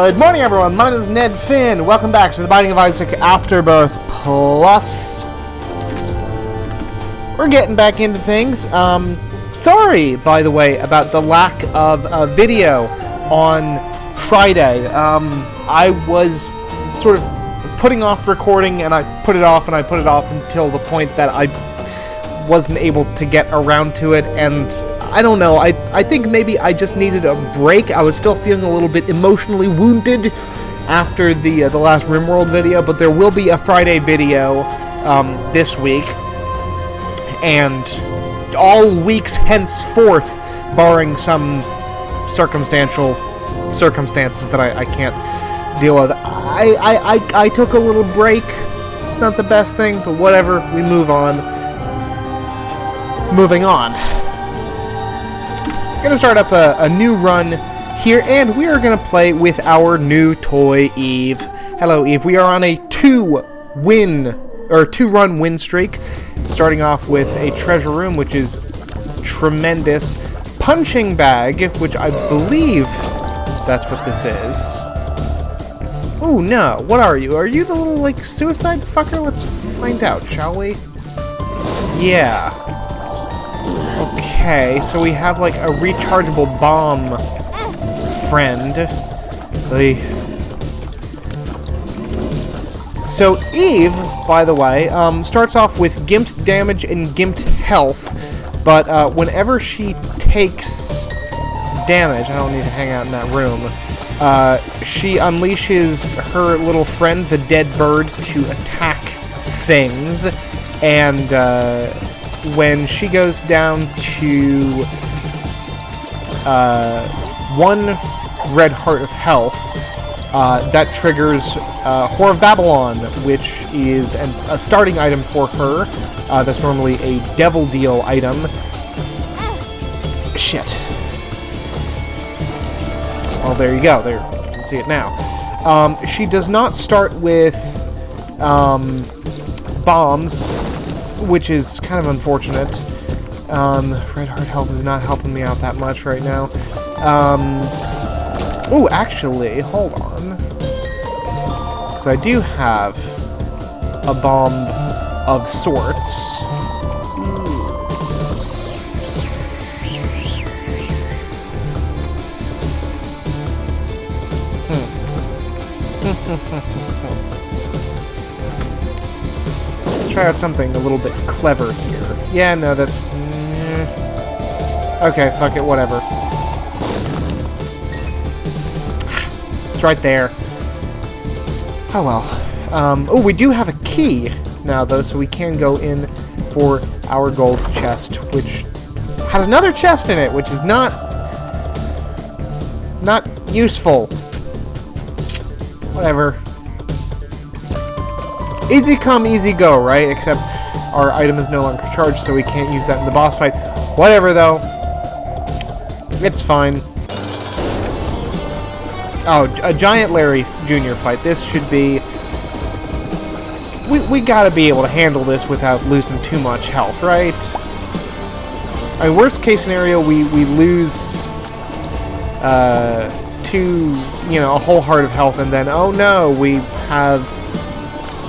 Good morning, everyone. My name is Ned Finn. Welcome back to The Binding of Isaac Afterbirth Plus. We're getting back into things. Sorry, by the way, about the lack of a video on Friday. I was sort of putting off recording, and I put it off, and I put it off until the point that I wasn't able to get around to it, and I don't know, I think maybe I just needed a break. I was still feeling a little bit emotionally wounded after the last RimWorld video, but there will be a Friday video this week, and all weeks henceforth, barring some circumstances that I can't deal with. I took a little break. It's not the best thing, but whatever, we move on. Moving on. Going to start up a new run here, and we are going to play with our new toy, Eve. Hello, Eve. We are on a two-run win streak, starting off with a treasure room, which is tremendous. Punching bag, which I believe that's what this is. Oh, no. What are you? Are you the little, like, suicide fucker? Let's find out, shall we? Yeah. Okay, so we have like a rechargeable bomb friend. So Eve, by the way, starts off with gimped damage and gimped health, but whenever she takes damage, I don't need to hang out in that room, she unleashes her little friend, the dead bird, to attack things, and when she goes down to 1 red heart of health, that triggers Whore of Babylon, which is a starting item for her. That's normally a Devil Deal item. Shit. Well, there you go. There, you can see it now. She does not start with bombs, which is kind of unfortunate. Red heart health is not helping me out that much right now. Oh, actually, hold on. Because I do have a bomb of sorts. Try out something a little bit clever here. Yeah, no, that's... Okay, fuck it, whatever. It's right there. Oh well. Oh, we do have a key now, though, so we can go in for our gold chest, which has another chest in it, which is not useful. Whatever. Easy come, easy go, right? Except our item is no longer charged, so we can't use that in the boss fight. Whatever, though. It's fine. Oh, a Giant Larry Jr. fight. This should be... We gotta be able to handle this without losing too much health, right? I mean, worst case scenario, we lose... a whole heart of health, and then, oh no, we have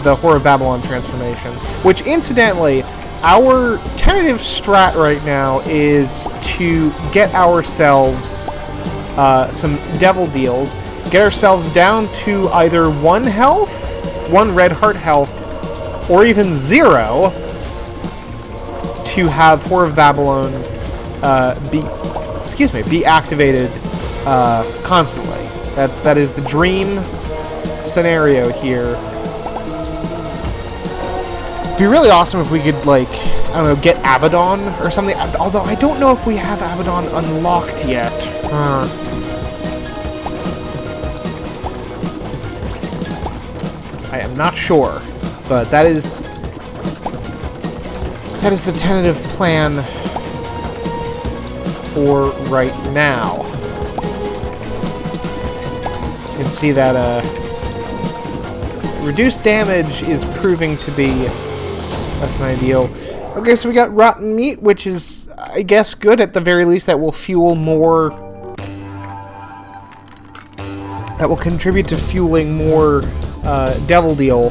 the Whore of Babylon transformation. Which, incidentally, our tentative strat right now is to get ourselves some devil deals, get ourselves down to either 1 health, 1 red heart health, or even 0, to have Whore of Babylon be activated constantly. That is the dream scenario here. It'd be really awesome if we could, like, I don't know, get Abaddon or something. Although I don't know if we have Abaddon unlocked yet. I am not sure, but that is the tentative plan for right now. You can see that reduced damage is proving to be less than ideal. Okay, so we got rotten meat, which is, I guess, good. At the very least, that will fuel more that will contribute to fueling more Devil Deal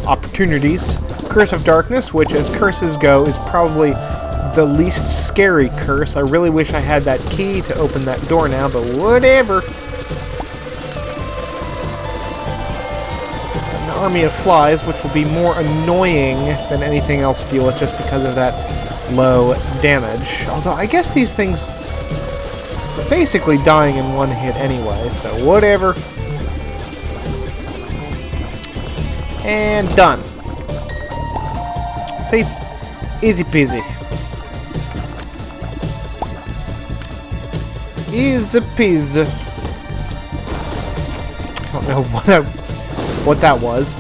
opportunities. Curse of Darkness, which as curses go is probably the least scary curse. I really wish I had that key to open that door now, but whatever. An army of flies, which will be more annoying than anything else to deal with just because of that low damage. Although I guess these things are basically dying in one hit anyway, so whatever. And done. See? Easy peasy. Easy peasy. I don't know what that was.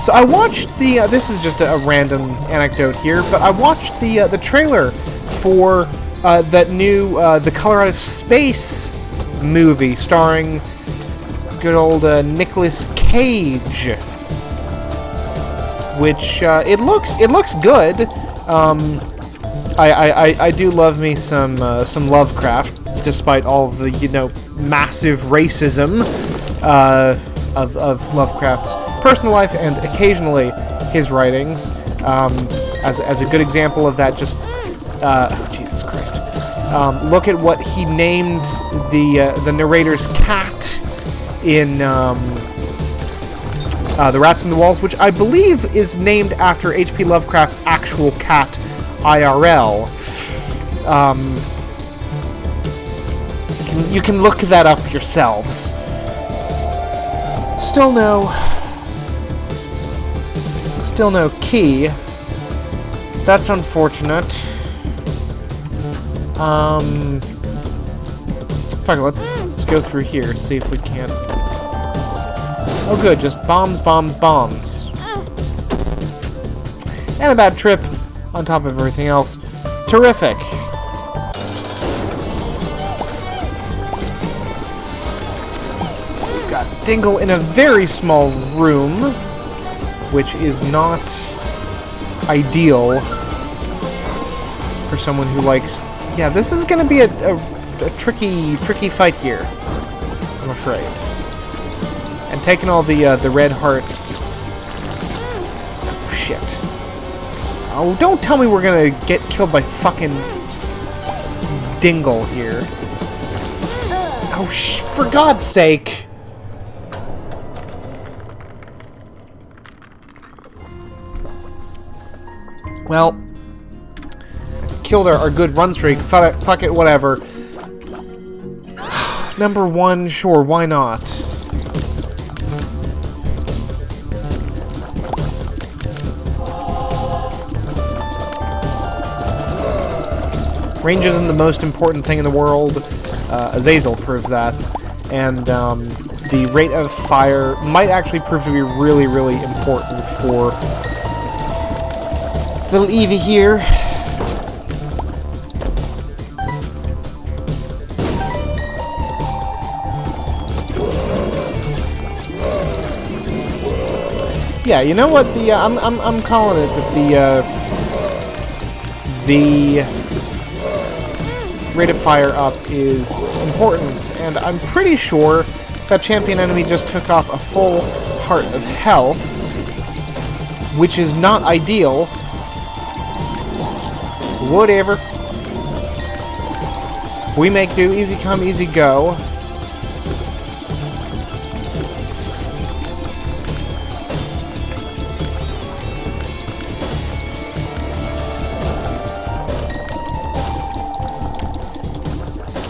So I watched the. This is just a random anecdote here, but I watched the trailer for that new The Color Out of Space movie starring good old Nicolas Cage, which it looks good. I do love me some Lovecraft, despite all of the massive racism of Lovecraft's personal life and occasionally his writings. As a good example of that, just oh, Jesus Christ, look at what he named the narrator's cat in The Rats in the Walls, which I believe is named after H.P. Lovecraft's actual cat, IRL. You can look that up yourselves. Still no key. That's unfortunate. Fuck it, let's go through here, see if we can. Oh good, just bombs, bombs, bombs. And a bad trip on top of everything else. Terrific. We've got Dingle in a very small room, which is not ideal for someone who likes... Yeah, this is going to be a tricky fight here, I'm afraid. And taking all the red heart... Oh, shit. Oh, don't tell me we're going to get killed by fucking Dingle here. Oh, for God's sake. Well, killed our good run streak. Fuck it, whatever. Number 1, sure, why not? Range isn't the most important thing in the world. Azazel proves that. And the rate of fire might actually prove to be really, really important for little Evie here. Yeah, you know what? I'm calling it that the rate of fire up is important, and I'm pretty sure that champion enemy just took off a full heart of health, which is not ideal. Whatever. We make do. Easy come, easy go.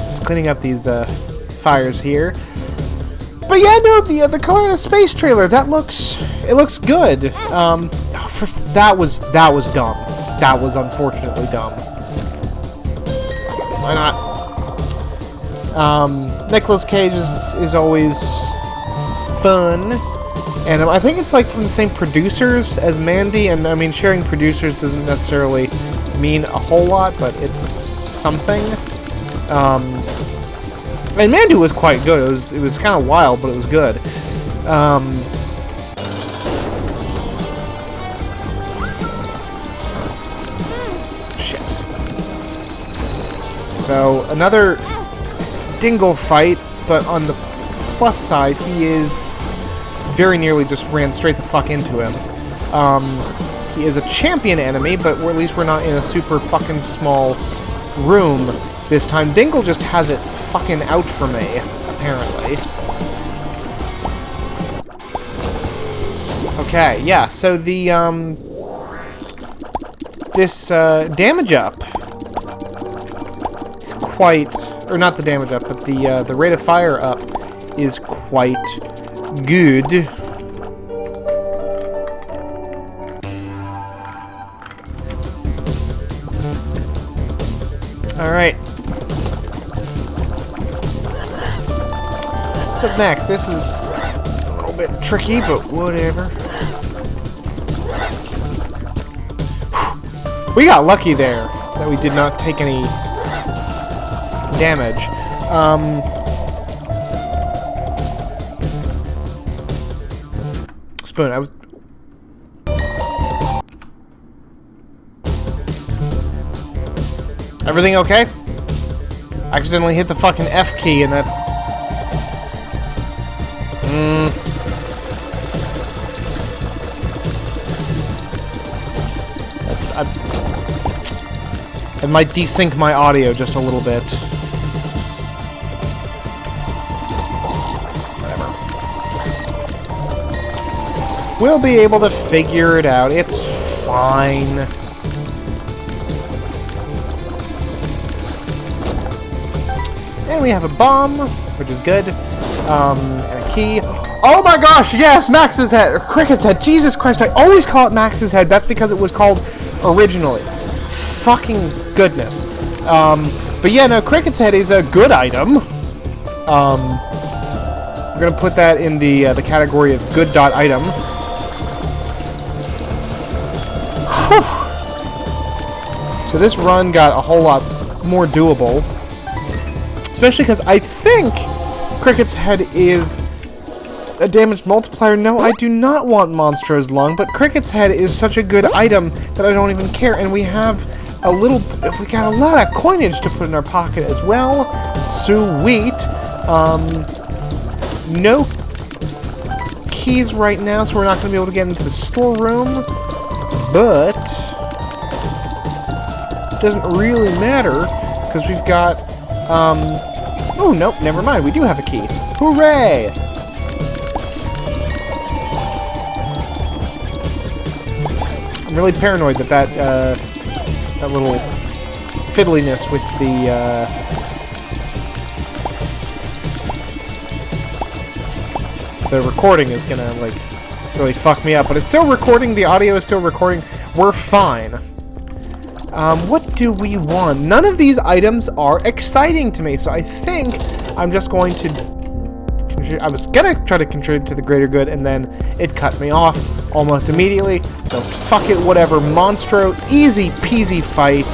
Just cleaning up these fires here. But yeah, no, the Color Out of Space trailer, it looks good. That was dumb. That was unfortunately dumb. Why not? Nicolas Cage is always fun, and I think it's like from the same producers as Mandy, and I mean sharing producers doesn't necessarily mean a whole lot, but it's something. And Mandy was quite good. It was kind of wild, but it was good. So, another Dingle fight, but on the plus side, he is very nearly just ran straight the fuck into him. He is a champion enemy, but at least we're not in a super fucking small room this time. Dingle just has it fucking out for me, apparently. Okay, yeah, so the, this, damage up is quite, or not the damage up, but the rate of fire up is quite good. Alright. What's up next? This is a little bit tricky, but whatever. We got lucky there that we did not take any damage. Spoon, I was... Everything okay? Accidentally hit the fucking F key and that... It might desync my audio just a little bit. Whatever. We'll be able to figure it out. It's fine. And we have a bomb, which is good. And a key. Oh my gosh, yes! Max's head! Or Cricket's head! Jesus Christ, I always call it Max's head. That's because it was called originally. Fucking goodness. But yeah, no, Cricket's head is a good item. We're gonna put that in the category of good item. So this run got a whole lot more doable. Especially because I think Cricket's head is a damage multiplier. No, I do not want Monstro's lung, but Cricket's head is such a good item that I don't even care. And we have a little... We got a lot of coinage to put in our pocket as well. Sweet. No keys right now, so we're not going to be able to get into the storeroom. But... it doesn't really matter, because we've got... oh, nope, never mind. We do have a key. Hooray! I'm really paranoid that that little fiddliness with the recording is gonna, like, really fuck me up. But it's still recording. The audio is still recording. We're fine. What do we want? None of these items are exciting to me, so I think I'm just going to... I was gonna try to contribute to the greater good, and then it cut me off almost immediately, so fuck it, whatever. Monstro, easy peasy fight.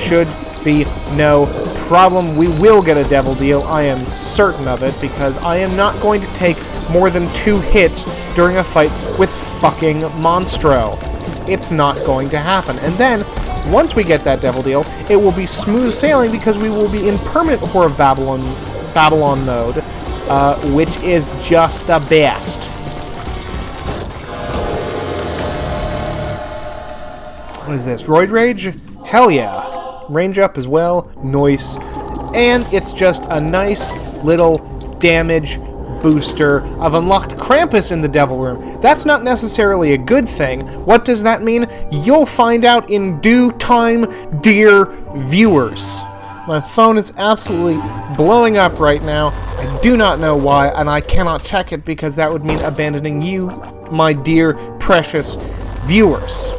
Should be no problem. We will get a devil deal, I am certain of it, because I am not going to take more than 2 hits during a fight with fucking Monstro. It's not going to happen. And then, once we get that devil deal, it will be smooth sailing because we will be in permanent Whore of Babylon mode, which is just the best. What is this? Roid Rage? Hell yeah. Range up as well. Nice. And it's just a nice little damage booster. I've unlocked Krampus in the Devil Room. That's not necessarily a good thing. What does that mean? You'll find out in due time, dear viewers. My phone is absolutely blowing up right now. I do not know why, and I cannot check it because that would mean abandoning you, my dear, precious viewers.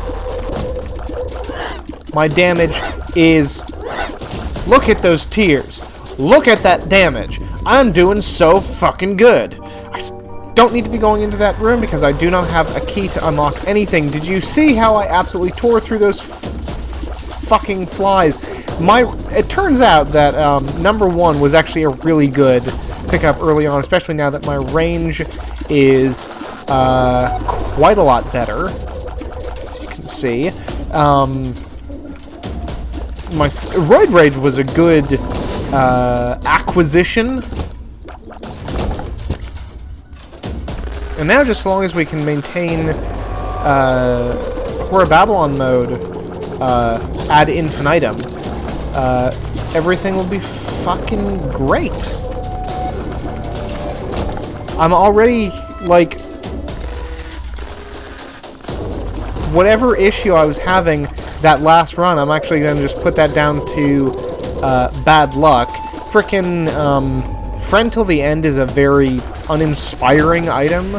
My damage is... Look at those tears. Look at that damage. I'm doing so fucking good. I don't need to be going into that room because I do not have a key to unlock anything. Did you see how I absolutely tore through those fucking flies? It turns out that number 1 was actually a really good pickup early on, especially now that my range is quite a lot better, as you can see. Roid Rage was a good acquisition. And now, just as long as we can maintain Whore of Babylon mode ad infinitum, everything will be fucking great. I'm already, like, whatever issue I was having that last run, I'm actually going to just put that down to bad luck. Frickin' Friend Till the End is a very uninspiring item.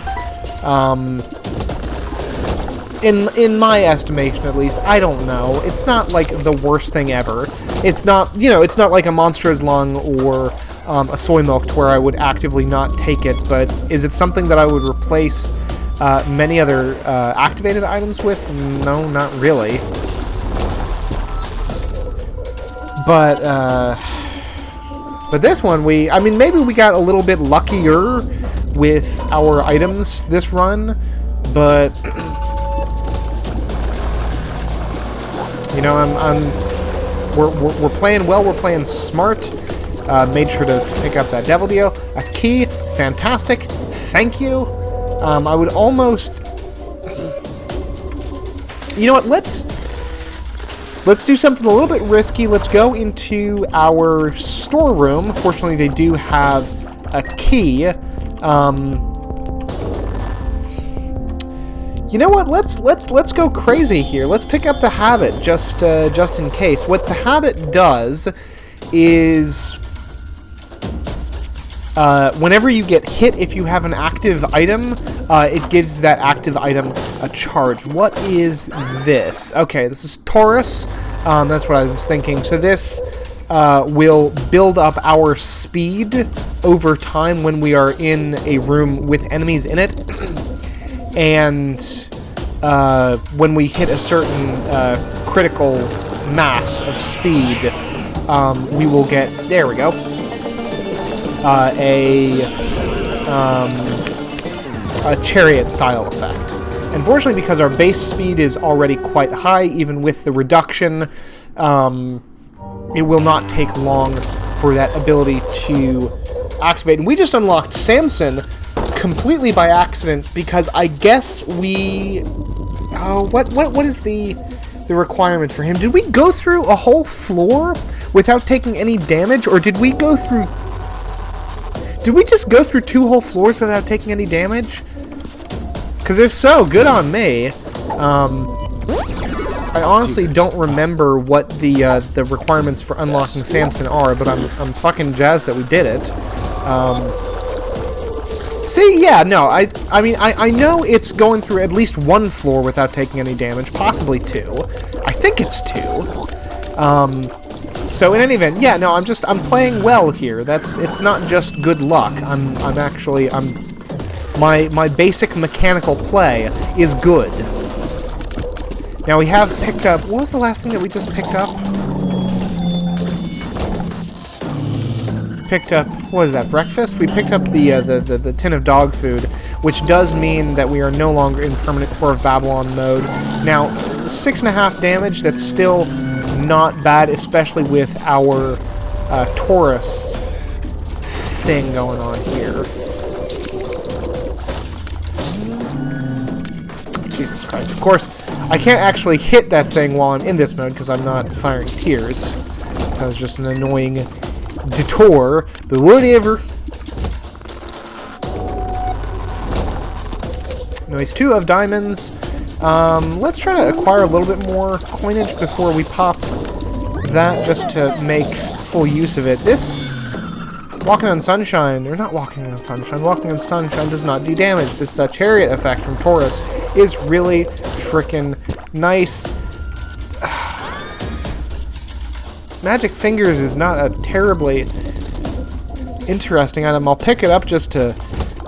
In my estimation, at least. I don't know. It's not, like, the worst thing ever. It's not, you know, it's not like a Monster's Lung or a Soy Milk where I would actively not take it, but is it something that I would replace many other activated items with? No, not really. But this one, I mean, maybe we got a little bit luckier with our items this run, but you know, we're playing well, we're playing smart. Made sure to pick up that Devil Deal. A key, fantastic, thank you. I would almost, you know what, let's do something a little bit risky. Let's go into our storeroom. Fortunately, they do have a key. You know what? Let's go crazy here. Let's pick up the habit just in case. What the habit does is whenever you get hit, if you have an active item, it gives that active item a charge. What is this? Okay, this is Taurus. That's what I was thinking. So this will build up our speed over time when we are in a room with enemies in it. And when we hit a certain critical mass of speed, we will get, there we go, a chariot style effect. Unfortunately, because our base speed is already quite high, even with the reduction, it will not take long for that ability to activate. And we just unlocked Samson completely by accident, because I guess we... what is the requirement for him? Did we go through a whole floor without taking any damage, or did we go through... Did we just go through 2 whole floors without taking any damage? Because if so, good on me. I honestly don't remember what the requirements for unlocking Samson are, but I'm fucking jazzed that we did it. See, yeah, no, I mean, I know it's going through at least 1 floor without taking any damage, possibly 2. I think it's 2. So in any event, yeah, no, I'm playing well here. It's not just good luck. My basic mechanical play is good. Now we have picked up, what was the last thing that we just picked up? Picked up, what is that, breakfast? We picked up the tin of dog food, which does mean that we are no longer in permanent Whore of Babylon mode. Now, 6.5 damage, that's still not bad, especially with our Taurus thing going on here. Jesus Christ. Of course, I can't actually hit that thing while I'm in this mode because I'm not firing tears. That was just an annoying detour, but whatever. Nice, 2 of diamonds. Let's try to acquire a little bit more coinage before we pop that, just to make full use of it. This Walking on Sunshine, or not Walking on Sunshine, Walking on Sunshine does not do damage. This chariot effect from Taurus is really frickin' nice. Magic Fingers is not a terribly interesting item. I'll pick it up just to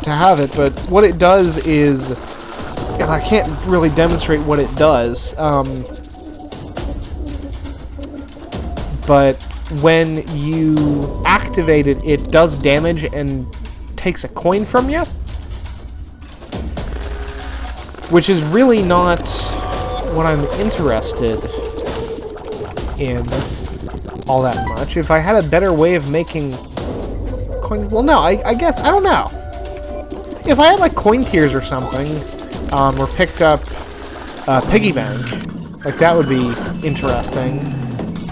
have it, but what it does is, and I can't really demonstrate what it does, but when you activate it, it does damage and takes a coin from you, which is really not what I'm interested in. all that much. If I had a better way of making coin... Well, no, I guess... I don't know. If I had, like, coin tiers or something, or picked up Piggy Bank, like, that would be interesting.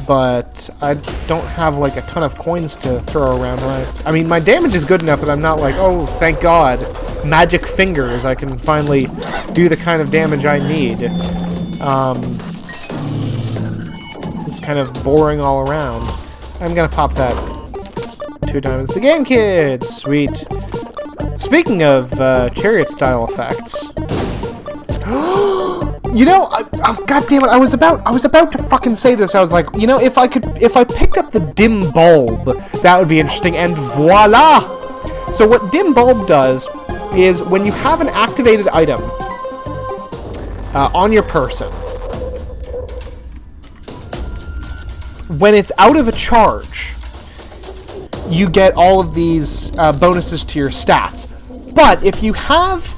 But I don't have, like, a ton of coins to throw around. I mean, my damage is good enough that I'm not like, oh, thank God, magic fingers, I can finally do the kind of damage I need. It's kind of boring all around. I'm gonna pop that 2 times. The Game Kids! Sweet. Speaking of chariot-style effects... You know, oh, God damn it! I was about to fucking say this. I was like, you know, if I picked up the dim bulb, that would be interesting. And voila! So what dim bulb does is when you have an activated item on your person, when it's out of a charge, you get all of these bonuses to your stats. But if you have,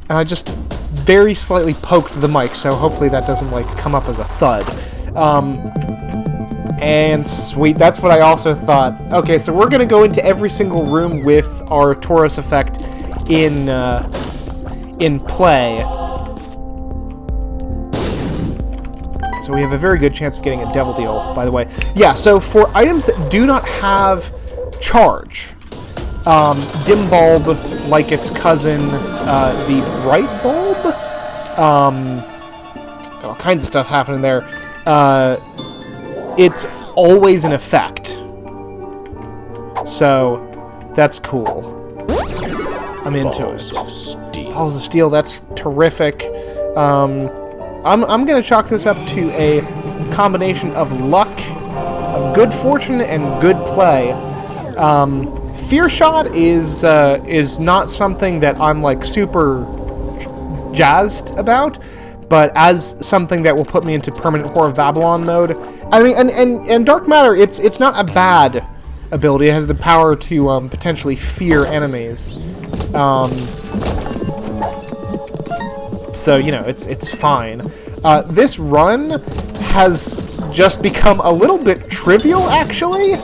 and I just very slightly poked the mic, so hopefully that doesn't, like, come up as a thud. And sweet, that's what I also thought. Okay, so we're gonna go into every single room with our Taurus effect in play. So we have a very good chance of getting a Devil Deal, by the way. Yeah, so for items that do not have charge, dim bulb, like its cousin, the bright bulb, all kinds of stuff happening there. It's always an effect. So, that's cool. I'm into Balls it. of Steel. Balls of Steel, that's terrific. I'm gonna chalk this up to a combination of luck, of good fortune, and good play. Fear Shot is not something that I'm, like, super jazzed about, but as something that will put me into permanent Whore of Babylon mode. I mean, and Dark Matter, it's not a bad ability. It has the power to potentially fear enemies. So, you know, it's fine. This run has just become a little bit trivial, actually.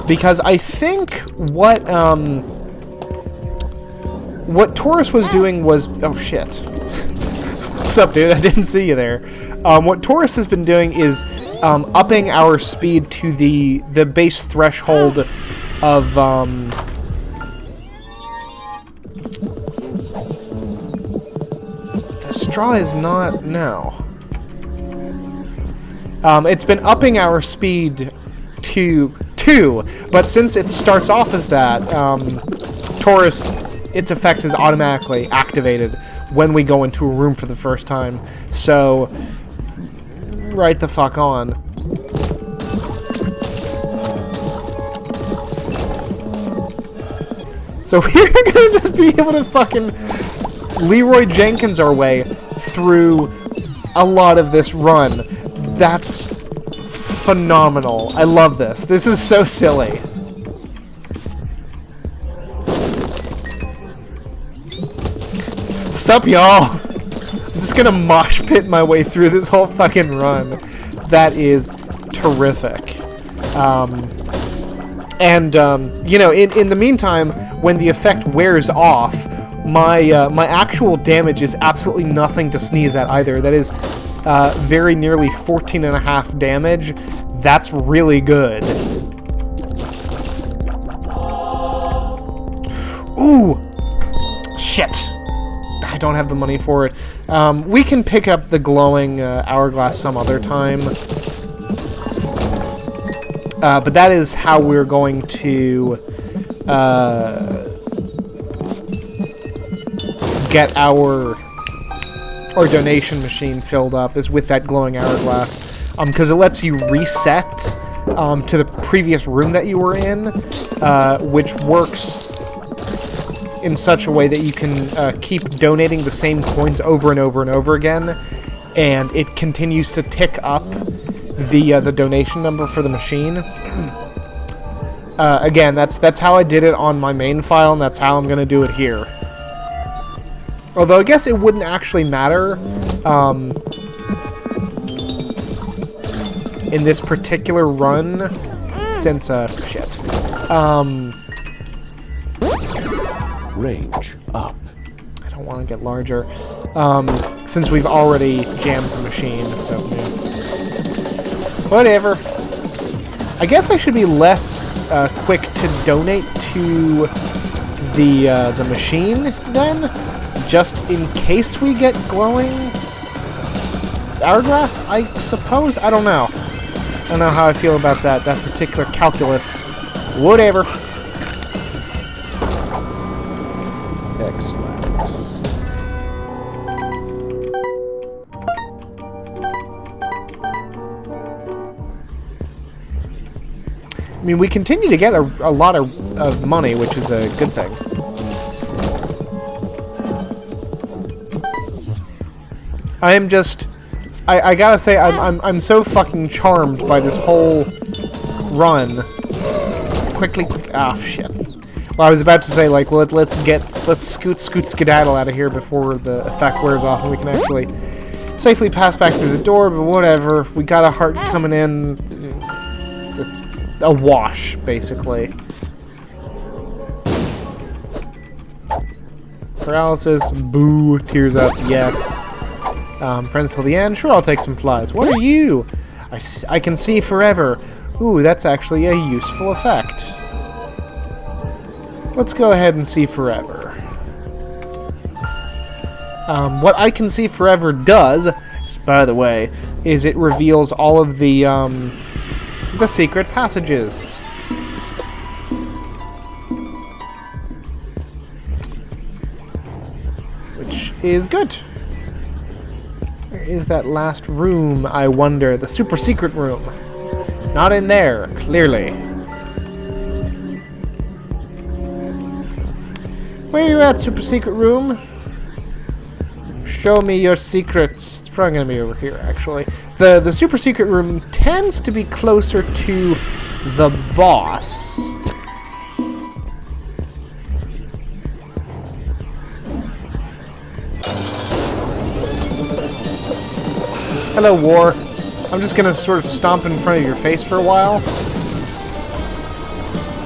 Because I think what Taurus was doing was... Oh, shit. What's up, dude? I didn't see you there. What Taurus has been doing is upping our speed to the base threshold of... The straw is not... No. It's been upping our speed to 2, but since it starts off as that, Taurus, its effect is automatically activated when we go into a room for the first time. So, right the fuck on. So we're gonna just be able to fucking Leroy Jenkins our way through a lot of this run. That's phenomenal. I love this. This is so silly. Sup, y'all? I'm just gonna mosh pit my way through this whole fucking run. That is terrific. You know, in the meantime, when the effect wears off, my actual damage is absolutely nothing to sneeze at either. That is very nearly 14.5 damage. That's really good. Ooh! Shit! I don't have the money for it. We can pick up the glowing hourglass some other time. But that is how we're going to get our donation machine filled up, is with that glowing hourglass. Because it lets you reset to the previous room that you were in, which works in such a way that you can keep donating the same coins over and over and over again, and it continues to tick up the donation number for the machine. Again, that's how I did it on my main file, and that's how I'm going to do it here. Although I guess it wouldn't actually matter, in this particular run, since, shit. Range up. I don't want to get larger. Since we've already jammed the machine, so, yeah. Whatever. I guess I should be less, quick to donate to the machine, then? Just in case we get glowing hourglass, I suppose? I don't know. I don't know how I feel about that particular calculus. Whatever. Excellent. I mean, we continue to get a lot of money, which is a good thing. I am just... I gotta say, I'm so fucking charmed by this whole run. Quickly... Ah, shit. Well, I was about to say, like, well, let's skedaddle out of here before the effect wears off and we can actually safely pass back through the door, but whatever. We got a heart coming in. It's a wash, basically. Paralysis, boo, tears up, yes. Friends till the end, sure, I'll take some flies. What are you? I can see forever. Ooh, that's actually a useful effect. Let's go ahead and see forever. What I can see forever does, by the way, is it reveals all of the secret passages. Which is good. Where is that last room, I wonder? The super secret room. Not in there, clearly. Where are you at, super secret room? Show me your secrets. It's probably going to be over here, actually. The super secret room tends to be closer to the boss. Hello, War. I'm just going to sort of stomp in front of your face for a while.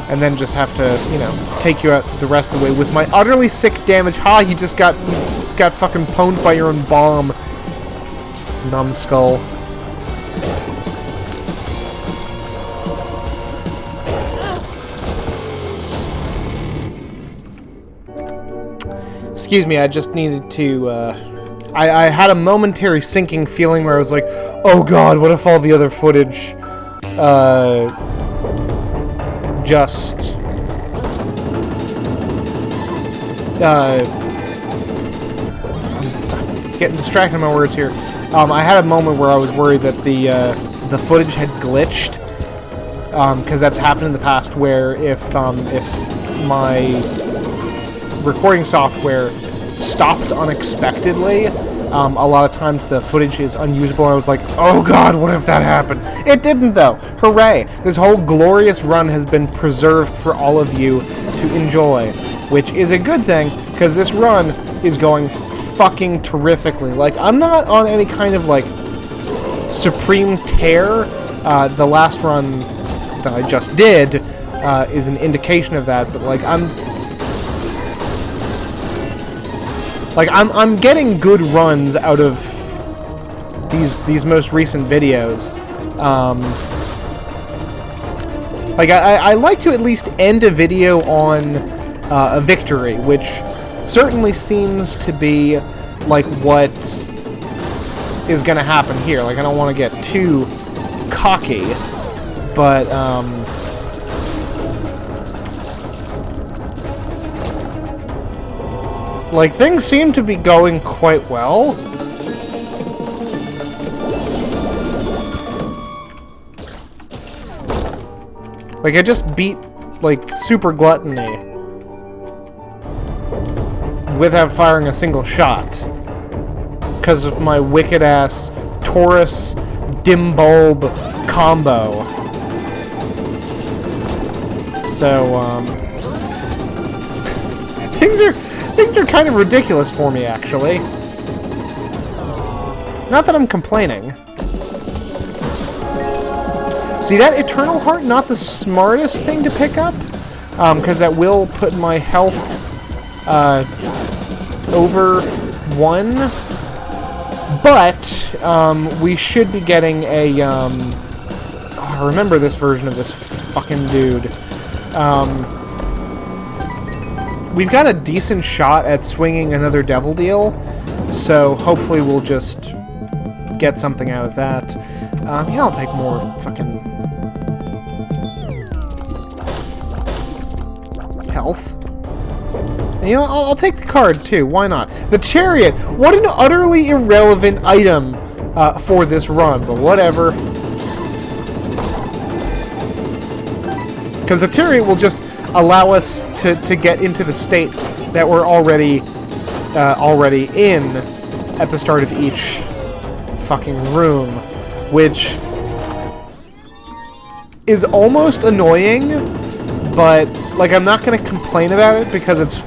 And then just have to, you know, take you out the rest of the way with my utterly sick damage. Ha! You just got fucking pwned by your own bomb. Numbskull. Excuse me, I just needed to, I had a momentary sinking feeling where I was like, oh god, what if all the other footage, just getting distracted by my words here. I had a moment where I was worried that the footage had glitched, because that's happened in the past. Where if my recording software stops unexpectedly, a lot of times the footage is unusable. I was like, oh god, what if that happened? It didn't, though. Hooray! This whole glorious run has been preserved for all of you to enjoy, which is a good thing, because this run is going fucking terrifically. Like, I'm not on any kind of, like, supreme tear. The last run that I just did is an indication of that, but, like, I'm getting good runs out of these most recent videos. Like, I like to at least end a video on a victory, which certainly seems to be like what is gonna happen here. Like, I don't want to get too cocky, but like, things seem to be going quite well. Like, I just beat, like, Super Gluttony without firing a single shot. Because of my wicked-ass Taurus dim bulb combo. So, things are kind of ridiculous for me, actually. Not that I'm complaining. See, that Eternal Heart, not the smartest thing to pick up, because that will put my health over 1. But we should be getting a... I remember this version of this fucking dude. We've got a decent shot at swinging another Devil Deal, so hopefully we'll just get something out of that. Yeah, I'll take more fucking health. And, you know, I'll take the card too. Why not? The Chariot. What an utterly irrelevant item for this run, but whatever. Because the Chariot will just allow us to get into the state that we're already in at the start of each fucking room, which is almost annoying, but like I'm not gonna complain about it because it's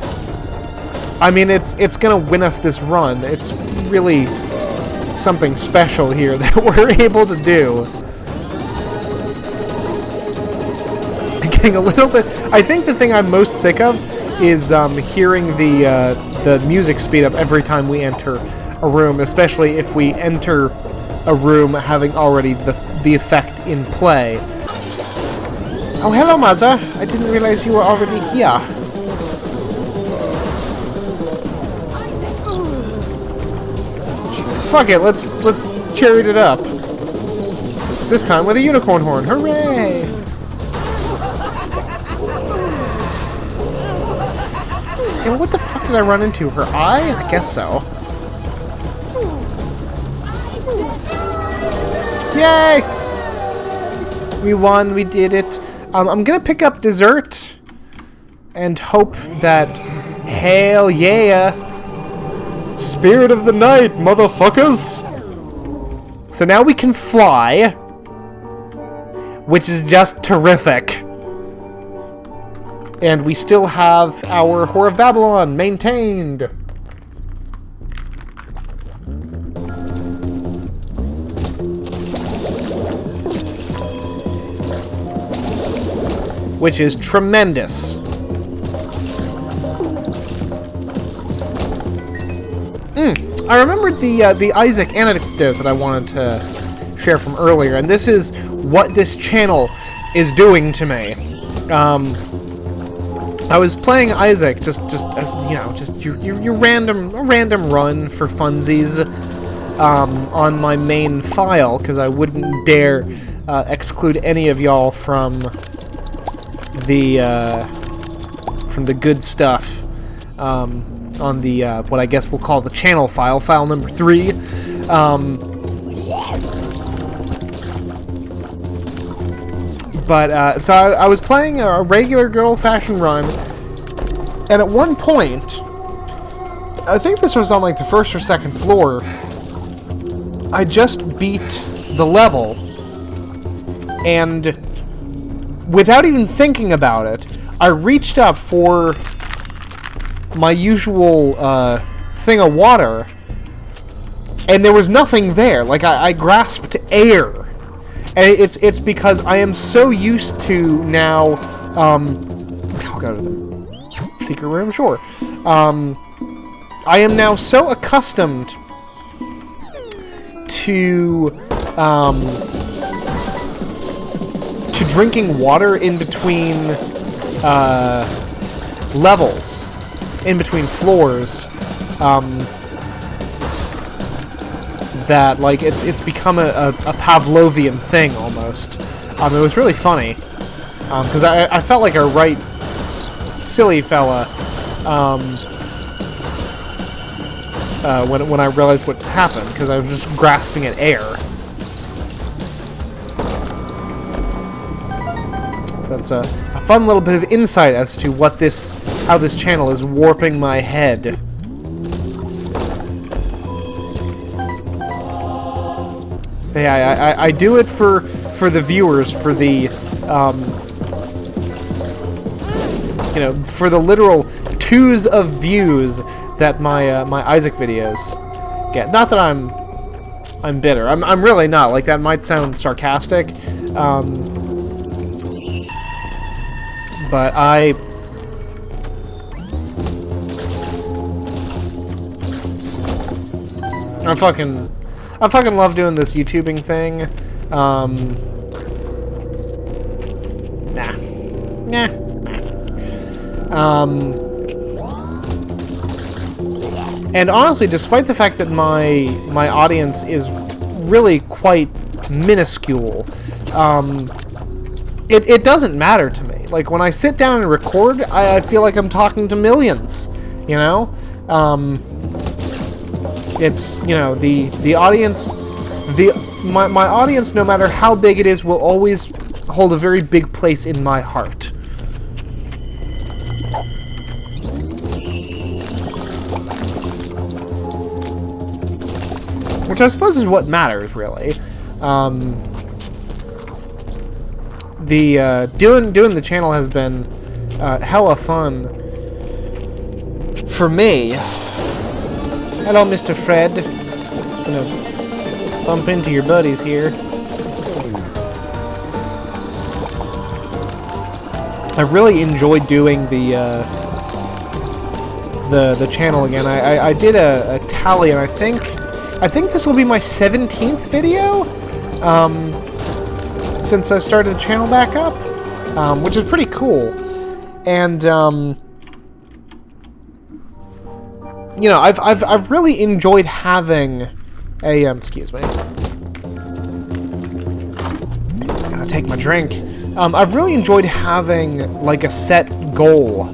gonna win us this run. It's really something special here that we're able to do. Getting a little bit. I think the thing I'm most sick of is hearing the music speed up every time we enter a room, especially if we enter a room having already the effect in play. Oh, hello, Mother. I didn't realize you were already here. Fuck it, let's chariot it up. This time with a unicorn horn. Hooray! Okay, what the fuck did I run into? Her eye? I guess so. Yay! We won, we did it. I'm gonna pick up dessert and hope that... Hell yeah! Spirit of the night, motherfuckers! So now we can fly, which is just terrific. And we still have our Whore of Babylon maintained. Which is tremendous. I remembered the Isaac anecdote that I wanted to share from earlier, and this is what this channel is doing to me. I was playing Isaac, just you know, just your random run for funsies on my main file, because I wouldn't dare exclude any of y'all from the good stuff on the what I guess we'll call the channel file number 3. But so I was playing a regular good old-fashioned run, and at one point, I think this was on like the first or second floor, I just beat the level, and without even thinking about it, I reached up for my usual thing of water, and there was nothing there. Like, I grasped air. And it's because I am so used to now, I'll go to the secret room, sure. I am now so accustomed to drinking water in between levels, in between floors, that like it's become a Pavlovian thing almost. It was really funny because I felt like a right silly fella when I realized what happened, because I was just grasping at air. So that's a fun little bit of insight as to how this channel is warping my head. Yeah, I do it for the viewers, for the you know, for the literal twos of views that my Isaac videos get. Not that I'm bitter. I'm really not. Like, that might sound sarcastic, But I fucking love doing this YouTubing thing. And honestly, despite the fact that my audience is really quite minuscule, it doesn't matter to me. Like, when I sit down and record, I feel like I'm talking to millions, you know? It's, you know, the audience, my audience, no matter how big it is, will always hold a very big place in my heart. Which I suppose is what matters, really. Doing the channel has been hella fun for me. Hello, Mr. Fred. Gonna bump into your buddies here. I really enjoyed doing the channel again. I did a tally, and I think this will be my 17th video since I started the channel back up, which is pretty cool. And you know, I've really enjoyed having a excuse me. Gotta take my drink. I've really enjoyed having like a set goal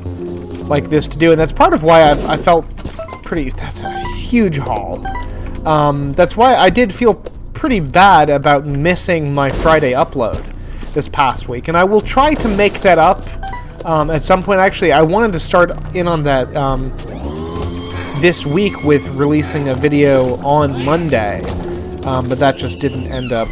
like this to do, and that's part of why I felt pretty. That's a huge haul. That's why I did feel pretty bad about missing my Friday upload this past week, and I will try to make that up at some point. Actually, I wanted to start in on that this week with releasing a video on Monday, but that just didn't end up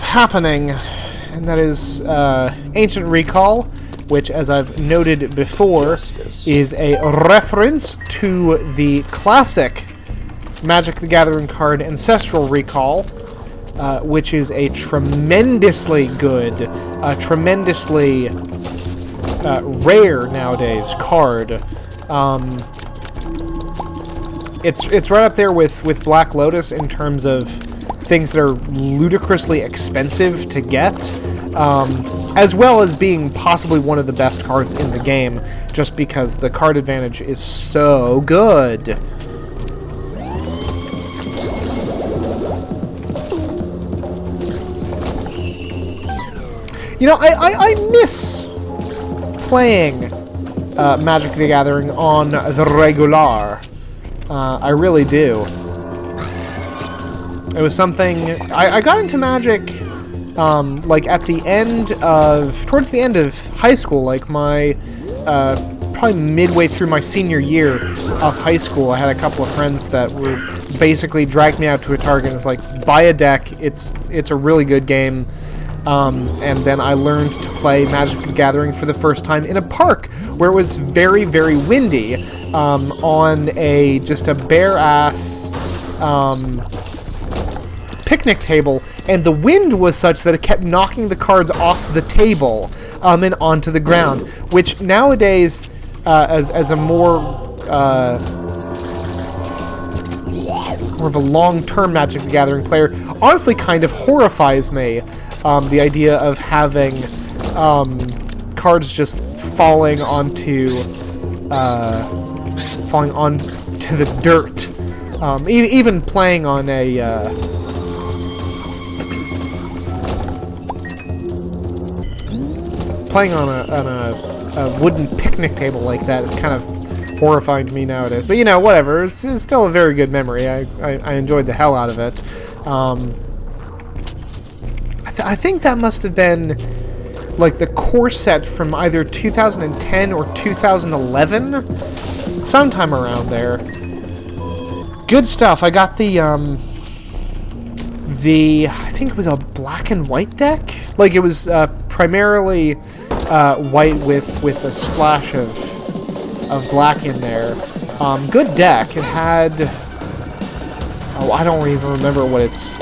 happening, and that is Ancient Recall, which, as I've noted before, is a reference to the classic Magic the Gathering card Ancestral Recall, which is a tremendously good, tremendously rare nowadays card. It's right up there with Black Lotus in terms of things that are ludicrously expensive to get, as well as being possibly one of the best cards in the game, just because the card advantage is so good. You know, I miss playing Magic the Gathering on the regular. I really do. It was something I got into Magic like at the end of towards the end of high school, like my probably midway through my senior year of high school. I had a couple of friends that were basically dragged me out to a Target and was like, buy a deck, it's a really good game. And then I learned to play Magic the Gathering for the first time in a park where it was very, very windy, on just a bare ass picnic table, and the wind was such that it kept knocking the cards off the table and onto the ground, which nowadays, as a more of a long-term Magic the Gathering player, honestly kind of horrifies me. The idea of having cards just falling onto the dirt. Even playing on a wooden picnic table like that is kind of horrifying to me nowadays. But you know, whatever. It's still a very good memory. I enjoyed the hell out of it. I think that must have been like the core set from either 2010 or 2011, sometime around there. Good stuff. I got the I think it was a black and white deck. Like, it was primarily white with a splash of black in there. Good deck. It had a oh, I don't even remember what its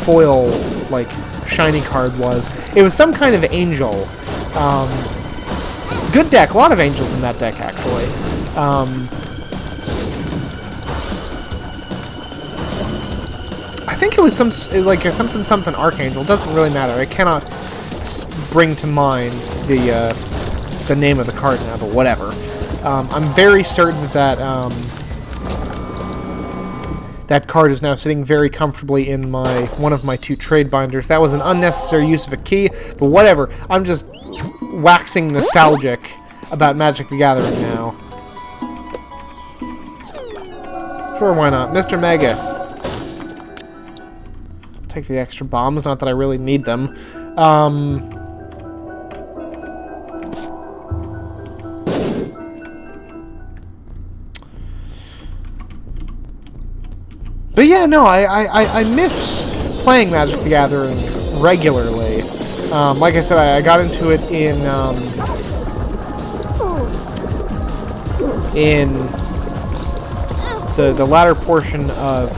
foil, like, shiny card was. It was some kind of angel. Good deck. A lot of angels in that deck, actually. I think it was something Archangel. Doesn't really matter. I cannot bring to mind the name of the card now, but whatever. I'm very certain that that card is now sitting very comfortably in one of my 2 trade binders. That was an unnecessary use of a key, but whatever. I'm just waxing nostalgic about Magic the Gathering now. Sure, why not? Mr. Mega. Take the extra bombs, not that I really need them. But yeah, no, I miss playing Magic the Gathering regularly. Like I said, I got into it in the latter portion of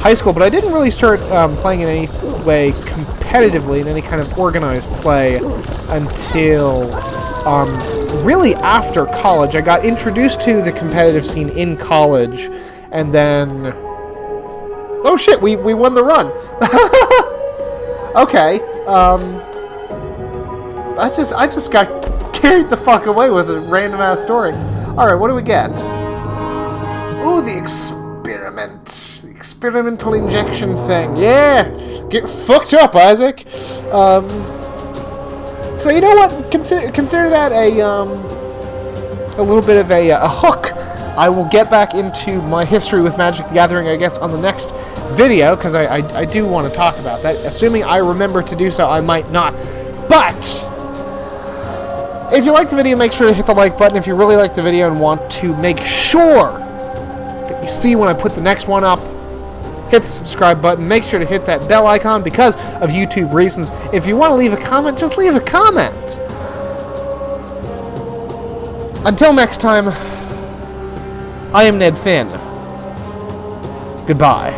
high school, but I didn't really start playing in any way competitively, in any kind of organized play, until really after college. I got introduced to the competitive scene in college, and then... Oh shit, we won the run! Okay, I just got carried the fuck away with a random ass story. Alright, what do we get? Ooh, the experiment. The experimental injection thing. Yeah! Get fucked up, Isaac! So you know what? Consider that a little bit of a hook. I will get back into my history with Magic the Gathering, I guess, on the next video, because I do want to talk about that. Assuming I remember to do so, I might not. But if you like the video, make sure to hit the like button. If you really like the video and want to make sure that you see when I put the next one up, hit the subscribe button. Make sure to hit that bell icon because of YouTube reasons. If you want to leave a comment, just leave a comment. Until next time, I am Ned Finn. Goodbye.